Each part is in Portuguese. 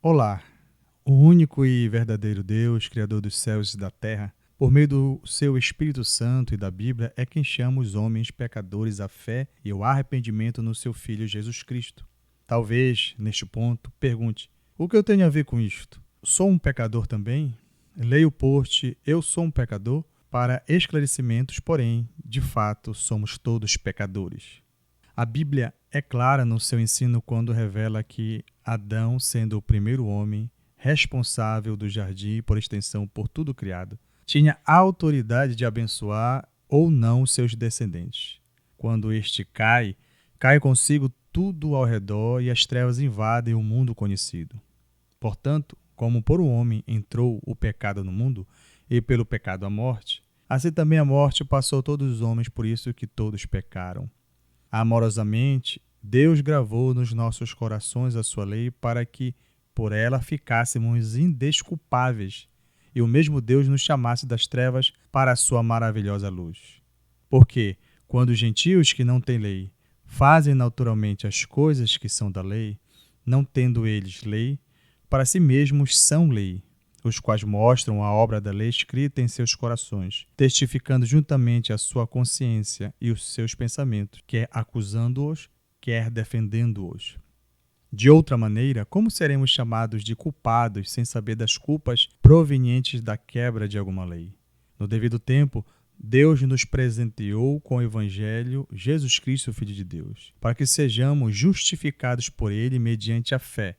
Olá, o único e verdadeiro Deus, Criador dos céus e da terra, por meio do seu Espírito Santo e da Bíblia, é quem chama os homens pecadores à fé e ao arrependimento no seu Filho Jesus Cristo. Talvez, neste ponto, pergunte: o que eu tenho a ver com isto? Sou um pecador também? Leia o post Eu Sou um Pecador para esclarecimentos, porém, de fato, somos todos pecadores. A Bíblia é clara no seu ensino quando revela que Adão, sendo o primeiro homem, responsável do jardim e, por extensão, por tudo criado, tinha a autoridade de abençoar ou não seus descendentes. Quando este cai consigo tudo ao redor e as trevas invadem o mundo conhecido. Portanto, como por um homem entrou o pecado no mundo, e pelo pecado a morte, assim também a morte passou a todos os homens, por isso que todos pecaram. Amorosamente, Deus gravou nos nossos corações a sua lei para que, por ela, ficássemos indesculpáveis e o mesmo Deus nos chamasse das trevas para a sua maravilhosa luz. Porque, quando os gentios que não têm lei fazem naturalmente as coisas que são da lei, não tendo eles lei, para si mesmos são lei, os quais mostram a obra da lei escrita em seus corações, testificando juntamente a sua consciência e os seus pensamentos, quer acusando-os, quer defendendo-os. De outra maneira, como seremos chamados de culpados sem saber das culpas provenientes da quebra de alguma lei? No devido tempo, Deus nos presenteou com o Evangelho, Jesus Cristo, Filho de Deus, para que sejamos justificados por Ele mediante a fé,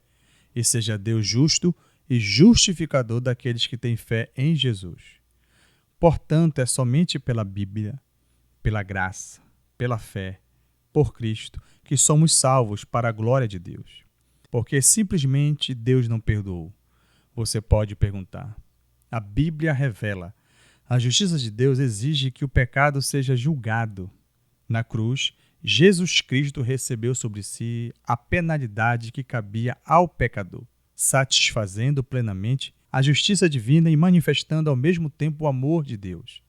e seja Deus justo e justificador daqueles que têm fé em Jesus. Portanto, é somente pela Bíblia, pela graça, pela fé, por Cristo, que somos salvos para a glória de Deus. Porque simplesmente Deus não perdoou. Você pode perguntar. A Bíblia revela. A justiça de Deus exige que o pecado seja julgado. Na cruz, Jesus Cristo recebeu sobre si a penalidade que cabia ao pecador, satisfazendo plenamente a justiça divina e manifestando ao mesmo tempo o amor de Deus.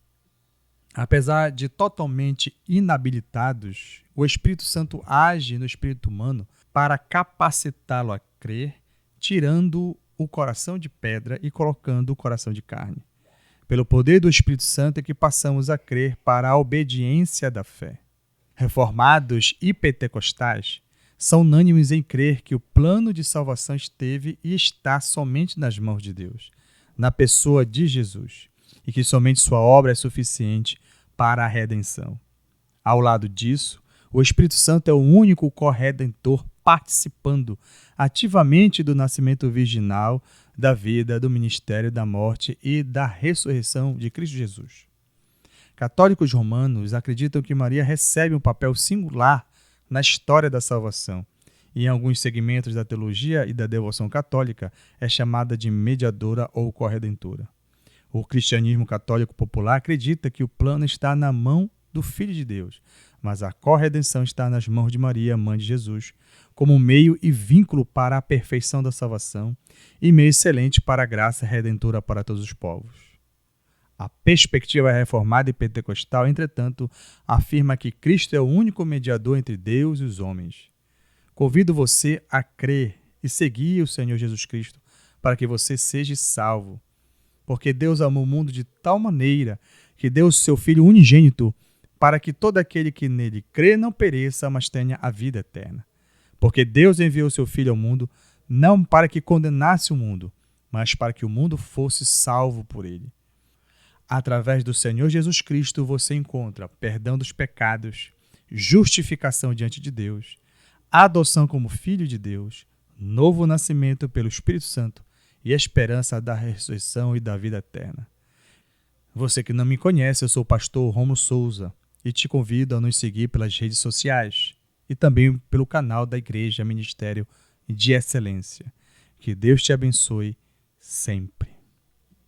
Apesar de totalmente inabilitados, o Espírito Santo age no espírito humano para capacitá-lo a crer, tirando o coração de pedra e colocando o coração de carne. Pelo poder do Espírito Santo é que passamos a crer para a obediência da fé. Reformados e pentecostais são unânimes em crer que o plano de salvação esteve e está somente nas mãos de Deus, na pessoa de Jesus, e que somente sua obra é suficiente para a redenção. Ao lado disso, o Espírito Santo é o único corredentor participando ativamente do nascimento virginal, da vida, do ministério, da morte e da ressurreição de Cristo Jesus. Católicos romanos acreditam que Maria recebe um papel singular na história da salvação, e em alguns segmentos da teologia e da devoção católica é chamada de mediadora ou corredentora. O cristianismo católico popular acredita que o plano está na mão do Filho de Deus, mas a corredenção está nas mãos de Maria, mãe de Jesus, como meio e vínculo para a perfeição da salvação e meio excelente para a graça redentora para todos os povos. A perspectiva reformada e pentecostal, entretanto, afirma que Cristo é o único mediador entre Deus e os homens. Convido você a crer e seguir o Senhor Jesus Cristo para que você seja salvo. Porque Deus amou o mundo de tal maneira que deu o seu Filho unigênito para que todo aquele que nele crê não pereça, mas tenha a vida eterna. Porque Deus enviou o seu Filho ao mundo não para que condenasse o mundo, mas para que o mundo fosse salvo por ele. Através do Senhor Jesus Cristo você encontra perdão dos pecados, justificação diante de Deus, adoção como filho de Deus, novo nascimento pelo Espírito Santo e esperança da ressurreição e da vida eterna. Você que não me conhece, eu sou o pastor Romulo Souza e te convido a nos seguir pelas redes sociais e também pelo canal da Igreja Ministério de Excelência. Que Deus te abençoe sempre.